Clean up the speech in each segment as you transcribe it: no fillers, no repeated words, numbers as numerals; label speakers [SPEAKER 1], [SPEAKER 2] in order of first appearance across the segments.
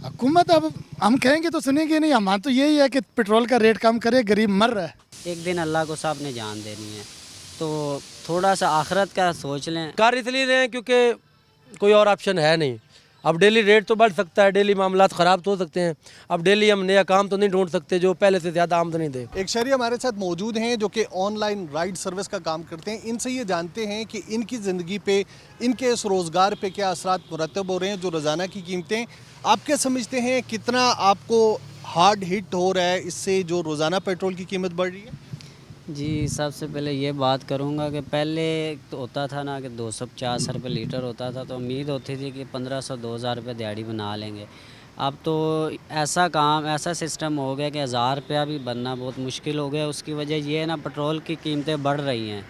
[SPEAKER 1] हुकूमत अब हम कहेंगे तो सुनेंगे नहीं, हमारा तो यही है कि पेट्रोल का रेट कम करे, गरीब मर रहा है।
[SPEAKER 2] एक दिन अल्लाह को साहब ने जान देनी है, तो थोड़ा सा आखिरत का सोच लें।
[SPEAKER 3] कार इसलिए रहे हैं क्योंकि कोई और ऑप्शन है नहीं। अब डेली रेट तो बढ़ सकता है, डेली मामलात ख़राब तो हो सकते हैं। अब डेली हम नया काम तो नहीं ढूंढ सकते जो पहले से ज़्यादा आमदनी दे।
[SPEAKER 4] एक शहरी हमारे साथ मौजूद हैं जो कि ऑनलाइन राइड सर्विस का काम करते हैं। इनसे ये जानते हैं कि इनकी ज़िंदगी पे, इनके इस रोज़गार पे क्या असरात मुरतब हो रहे हैं। जो रोज़ाना की कीमतें आप क्या समझते हैं, कितना आपको हार्ड हिट हो रहा है इससे जो रोज़ाना पेट्रोल की कीमत बढ़ रही है?
[SPEAKER 2] जी, सबसे पहले ये बात करूँगा कि पहले तो होता था ना कि 250 रुपये लीटर होता था, तो उम्मीद होती थी कि 1500-2000 रुपये दिहाड़ी बना लेंगे। अब तो ऐसा काम, ऐसा सिस्टम हो गया कि 1000 रुपया भी बनना बहुत मुश्किल हो गया। उसकी वजह ये है ना, पेट्रोल की कीमतें बढ़ रही हैं,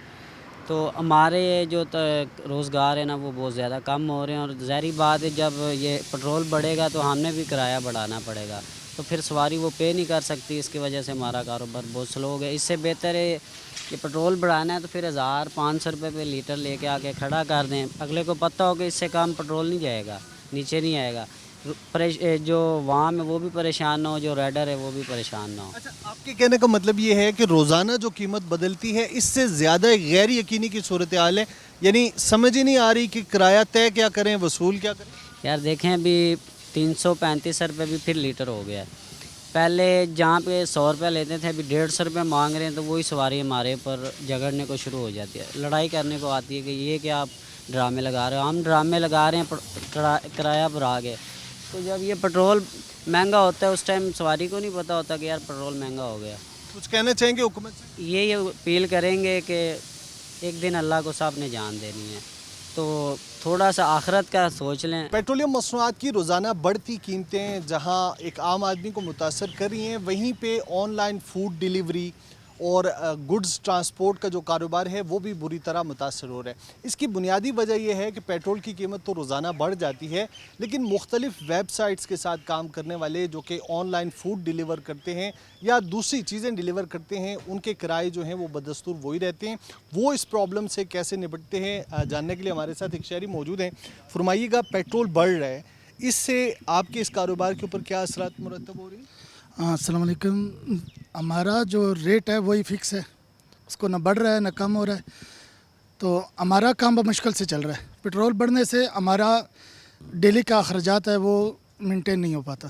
[SPEAKER 2] तो हमारे जो रोज़गार है ना वो बहुत ज़्यादा कम हो रहे हैं। और ज़ाहिर बात है, जब ये पेट्रोल बढ़ेगा तो हमने भी किराया बढ़ाना पड़ेगा, तो फिर सवारी वो पे नहीं कर सकती। इसकी वजह से हमारा कारोबार बहुत स्लो हो गया। इससे बेहतर है कि पेट्रोल बढ़ाना है तो फिर 1500 रुपये पे लीटर लेके आके खड़ा कर दें। अगले को पता हो कि इससे कम पेट्रोल नहीं जाएगा, नीचे नहीं आएगा। जो वाम है वो भी परेशान ना हो, जो राइडर है वो भी परेशान ना हो।
[SPEAKER 4] अच्छा, आपके कहने का मतलब ये है कि रोज़ाना जो कीमत बदलती है इससे ज़्यादा एक गैर यकीनी की सूरत हाल है, यानी समझ ही नहीं आ रही कि किराया तय क्या करें, वसूल क्या करें।
[SPEAKER 2] यार देखें, अभी 335 रुपये भी फिर लीटर हो गया है। पहले जहाँ पे 100 रुपये लेते थे, अभी 150 रुपये मांग रहे हैं, तो वही सवारी हमारे पर झगड़ने को शुरू हो जाती है, लड़ाई करने को आती है कि ये क्या आप ड्रामे लगा रहे हो। हम ड्रामे लगा रहे हैं किराया बढ़ा के। तो जब ये पेट्रोल महंगा होता है उस टाइम सवारी को नहीं पता होता कि यार पेट्रोल महंगा हो गया।
[SPEAKER 4] कुछ कहना चाहेंगे हुकूमत से?
[SPEAKER 2] ये अपील करेंगे कि एक दिन अल्लाह को साहब ने जान देनी है, तो थोड़ा सा आखिरत का सोच लें।
[SPEAKER 4] पेट्रोलियम मसनूआत की रोज़ाना बढ़ती कीमतें जहां एक आम आदमी को मुतासर कर रही हैं, वहीं पे ऑनलाइन फूड डिलीवरी और गुड्स ट्रांसपोर्ट का जो कारोबार है वो भी बुरी तरह मुतासर हो रहा है। इसकी बुनियादी वजह यह है कि पेट्रोल की कीमत तो रोज़ाना बढ़ जाती है, लेकिन मुख्तलिफ वेबसाइट्स के साथ काम करने वाले जो कि ऑनलाइन फूड डिलीवर करते हैं या दूसरी चीज़ें डिलीवर करते हैं, उनके किराए जो हैं वो बदस्तूर वही रहते हैं। वो इस प्रॉब्लम से कैसे निपटते हैं, जानने के लिए हमारे साथ एक शहरी मौजूद हैं। फरमाइएगा, पेट्रोल बढ़ रहा है, इससे आपके इस कारोबार के ऊपर क्या असरात मुरतब हो रही हैं?
[SPEAKER 1] अस्सलाम वालेकुम। हमारा जो रेट है वही फिक्स है, उसको ना बढ़ रहा है ना कम हो रहा है, तो हमारा काम बहुत मुश्किल से चल रहा है। पेट्रोल बढ़ने से हमारा डेली का अखराजात है वो मेंटेन नहीं हो पाता।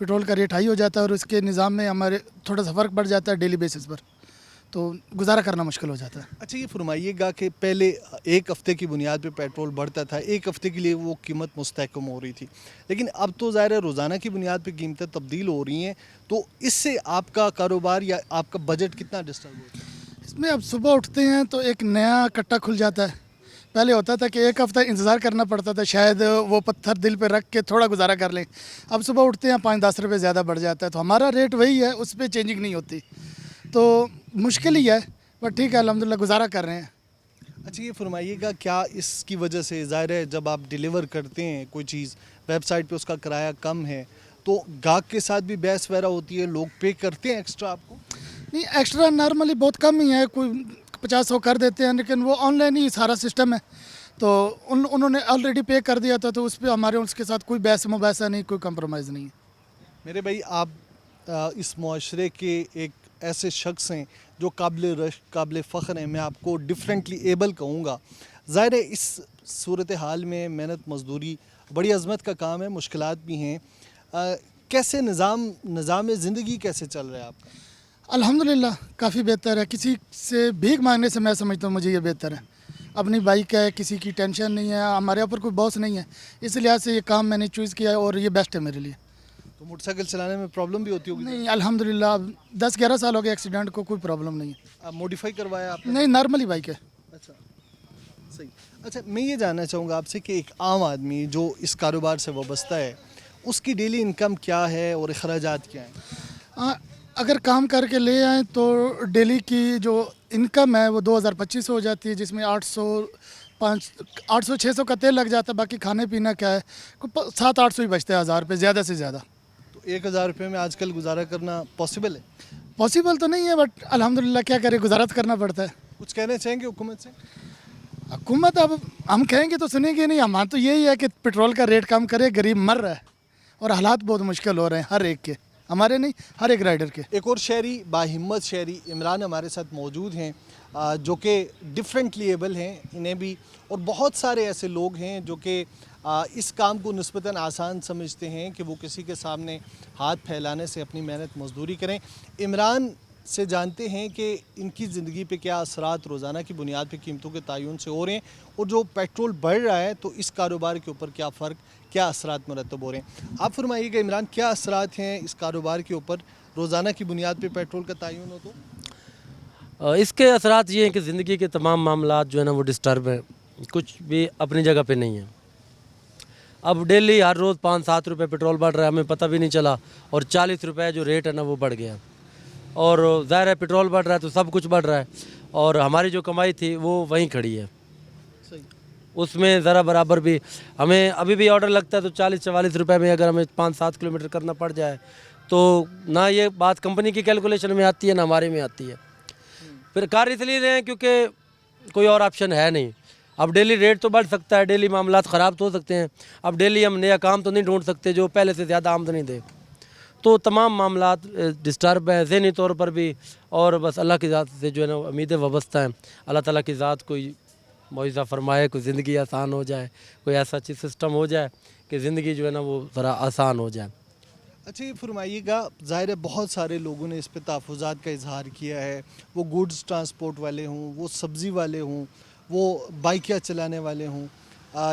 [SPEAKER 1] पेट्रोल का रेट हाई हो जाता है और उसके निज़ाम में हमारे थोड़ा सा फ़र्क बढ़ जाता है डेली बेसिस पर, तो गुजारा करना मुश्किल हो जाता है।
[SPEAKER 4] अच्छा, ये फरमाइएगा कि पहले एक हफ़्ते की बुनियाद पे पेट्रोल बढ़ता था, एक हफ़्ते के लिए वो कीमत मुस्तहकम हो रही थी, लेकिन अब तो ज़ाहिर है रोज़ाना की बुनियाद पे कीमतें तब्दील हो रही हैं, तो इससे आपका कारोबार या आपका बजट कितना डिस्टर्ब होता है?
[SPEAKER 1] इसमें अब सुबह उठते हैं तो एक नया कट्टा खुल जाता है। पहले होता था कि एक हफ़्ता इंतज़ार करना पड़ता था, शायद वो पत्थर दिल पे रख के थोड़ा गुजारा कर लें। अब सुबह उठते हैं 5-10 रुपये ज़्यादा बढ़ जाता है, तो हमारा रेट वही है, उस पर चेंजिंग नहीं होती, तो मुश्किल ही है, पर ठीक है, अल्हम्दुलिल्लाह गुजारा कर रहे हैं।
[SPEAKER 4] अच्छा, ये फरमाइएगा, क्या इसकी वजह से ज़ाहिर है जब आप डिलीवर करते हैं कोई चीज़ वेबसाइट पे, उसका किराया कम है, तो गाहक के साथ भी बहस वगैरह होती है, लोग पे करते हैं एक्स्ट्रा आपको?
[SPEAKER 1] नहीं, एक्स्ट्रा नॉर्मली बहुत कम ही है, कोई 50-100 कर देते हैं, लेकिन वो ऑनलाइन ही सारा सिस्टम है, तो उन्होंने ऑलरेडी पे कर दिया था, तो उस पर हमारे उसके साथ कोई बहस मुबासा नहीं, कोई कंप्रोमाइज़ नहीं है।
[SPEAKER 4] मेरे भाई, आप इस मुआशरे के एक ऐसे शख्स हैं जो काबिल रश्क, काबिल फ़ख्र हैं। मैं आपको डिफरेंटली एबल कहूँगा। ज़ाहिर है इस सूरत हाल में मेहनत मजदूरी बड़ी अज़मत का काम है, मुश्किलात भी हैं। कैसे निज़ाम ज़िंदगी कैसे चल रहा है आपका?
[SPEAKER 1] अल्हम्दुलिल्लाह काफ़ी बेहतर है। किसी से भीख मांगने से मैं समझता हूँ मुझे ये बेहतर है। अपनी बाइक है, किसी की टेंशन नहीं है, हमारे ऊपर कोई बॉस नहीं है, इस लिहाज से ये काम मैंने चूज़ किया है और ये बेस्ट है मेरे लिए।
[SPEAKER 4] तो मोटरसाइकिल चलाने में प्रॉब्लम भी होती होगी?
[SPEAKER 1] नहीं, अल्हम्दुलिल्लाह 10-11 साल हो गए एक्सीडेंट को, कोई प्रॉब्लम नहीं है।
[SPEAKER 4] आप मॉडिफाई करवाया आपने?
[SPEAKER 1] नहीं, नॉर्मली बाइक है।
[SPEAKER 4] अच्छा, सही। अच्छा, मैं ये जानना चाहूँगा आपसे कि एक आम आदमी जो इस कारोबार से वाबस्ता है, उसकी डेली इनकम क्या है और अखराजात क्या हैं?
[SPEAKER 1] अगर काम करके ले आएँ तो डेली की जो इनकम है वो 2025 हो जाती है, जिसमें 800-600 का तेल लग जाता है, बाकी खाने पीना क्या है 700-800 ही बचता है, 1000 रुपये ज़्यादा से ज़्यादा।
[SPEAKER 4] तो 1000 रुपये में आजकल गुजारा करना पॉसिबल है?
[SPEAKER 1] पॉसिबल तो नहीं है, बट अल्हम्दुलिल्लाह क्या करें, गुजारा तो करना पड़ता है।
[SPEAKER 4] कुछ कहना चाहेंगे हुकूमत से?
[SPEAKER 1] हुकूमत अब हम कहेंगे तो सुनेंगे नहीं, हमारा तो यही है कि पेट्रोल का रेट कम करे, गरीब मर रहा है। और हालात बहुत मुश्किल हो रहे हैं हर एक के, हमारे नहीं हर एक राइडर के।
[SPEAKER 4] एक और शहरी, बाहिम्मत शहरी इमरान हमारे साथ मौजूद हैं, जो कि डिफरेंटली एबल हैं, इन्हें भी, और बहुत सारे ऐसे लोग हैं जो कि इस काम को निस्बतन आसान समझते हैं कि वो किसी के सामने हाथ फैलाने से अपनी मेहनत मजदूरी करें। इमरान से जानते हैं कि इनकी ज़िंदगी पे क्या असरात रोज़ाना की बुनियाद पे कीमतों के तयन से हो रहे हैं, और जो पेट्रोल बढ़ रहा है तो इस कारोबार के ऊपर क्या फ़र्क, क्या असरात मुरतब हो रहे हैं। आप फरमाइएगा इमरान, क्या असरात हैं इस कारोबार के ऊपर रोज़ाना की बुनियाद पे पेट्रोल का तयन हो तो?
[SPEAKER 3] इसके असरात ये हैं कि ज़िंदगी के तमाम मामलात जो है ना वो डिस्टर्ब हैं, कुछ भी अपनी जगह पे नहीं है। अब डेली हर रोज़ 5-7 रुपये पेट्रोल बढ़ रहा है, हमें पता भी नहीं चला, और 40 रुपये जो रेट है ना वो बढ़ गया। और ज़ाहिर है पेट्रोल बढ़ रहा है तो सब कुछ बढ़ रहा है, और हमारी जो कमाई थी वो वहीं खड़ी है।
[SPEAKER 4] सही।
[SPEAKER 3] उसमें ज़रा बराबर भी हमें अभी भी ऑर्डर लगता है तो 40-44 रुपये में अगर हमें 5-7 किलोमीटर करना पड़ जाए तो ना ये बात कंपनी की कैलकुलेशन में आती है ना हमारे में आती है। फिर कार इसलिए रहे हैं क्योंकि कोई और ऑप्शन है नहीं। अब डेली रेट तो बढ़ सकता है, डेली मामलात ख़राब तो हो सकते हैं, अब डेली हम नया काम तो नहीं ढूंढ सकते जो पहले से ज़्यादा आमदनी दे, तो तमाम मामलात डिस्टर्ब हैं ज़हनी तौर पर भी। और बस अल्लाह की ज़ात से जो है ना उम्मीदें वाबस्ता हैं, अल्लाह ताला की ज़ात कोई मुआवज़ा फरमाए, कोई ज़िंदगी आसान हो जाए, कोई ऐसा चीज़ सिस्टम हो जाए कि ज़िंदगी जो है ना वो ज़रा आसान हो जाए।
[SPEAKER 4] अच्छा, ये फरमाइएगा, ज़ाहिर है बहुत सारे लोगों ने इस पे तहफ़्फ़ुज़ात का इजहार किया है, वो गुड्स ट्रांसपोर्ट वाले हों, वो सब्ज़ी वाले हों, वो बाइकियाँ चलाने वाले हों,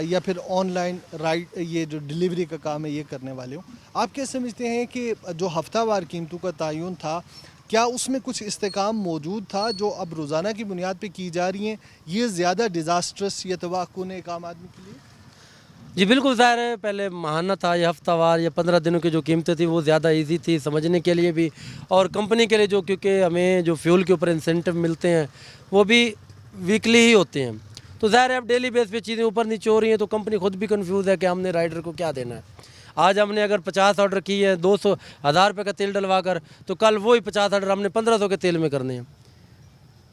[SPEAKER 4] या फिर ऑनलाइन राइड, ये जो डिलीवरी का काम है ये करने वाले हों। आप क्या समझते हैं कि जो हफ्तावार कीमतों का तयन था, क्या उसमें कुछ इस्तेकाम मौजूद था जो अब रोज़ाना की बुनियाद पे की जा रही हैं, ये ज़्यादा डिज़ास्ट्रस या तबाहकुन एक आम आदमी के लिए?
[SPEAKER 3] जी बिल्कुल, ज़ाहिर है पहले माहाना था या हफ्तावार या 15 दिनों की जो कीमतें थी वो ज़्यादा इजी थी समझने के लिए भी, और कंपनी के लिए जो, क्योंकि हमें जो फ्यूल के ऊपर इंसेंटिव मिलते हैं वो भी वीकली ही होते हैं, तो ज़ाहिर है अब डेली बेस पे चीज़ें ऊपर नीचे हो रही हैं तो कंपनी खुद भी कंफ्यूज है कि हमने राइडर को क्या देना है। आज हमने अगर 50 ऑर्डर किए हैं 200,000 रुपये का तेल डलवा कर, तो कल वही 50 ऑर्डर हमने 1500 के तेल में करने हैं।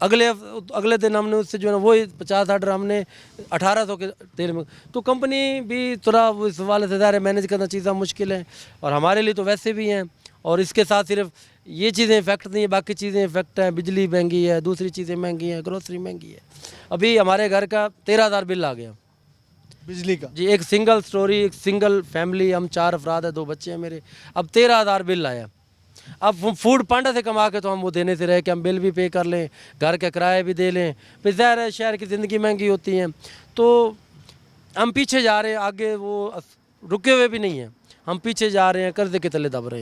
[SPEAKER 3] अगले दिन हमने उससे जो है ना वही 50 ऑर्डर हमने 1800 के तेल में, तो कंपनी भी थोड़ा इस हवाले से ज़्यादा मैनेज करना चीज़ें मुश्किल है, और हमारे लिए तो वैसे भी हैं। और इसके साथ सिर्फ ये चीज़ें इफेक्ट नहीं है, बाकी चीज़ें इफेक्ट हैं, बिजली महंगी है, दूसरी चीज़ें महंगी हैं, ग्रोसरी महंगी है। अभी हमारे घर का 13,000 बिल आ गया
[SPEAKER 4] बिजली का?
[SPEAKER 3] जी, एक सिंगल स्टोरी, एक सिंगल फैमिली, हम 4 अफराद हैं, 2 बच्चे हैं मेरे, अब 13,000 बिल आया। अब फूड पांडा से कमा के तो हम वो देने से रहे कि हम बिल भी पे कर लें, घर का किराया भी दे लें, फिर ज़ाहिर है शहर की ज़िंदगी महंगी होती है, तो हम पीछे जा रहे हैं, आगे वो रुके हुए भी नहीं हैं, हम पीछे जा रहे हैं, कर्जे के तले दब रहे हैं।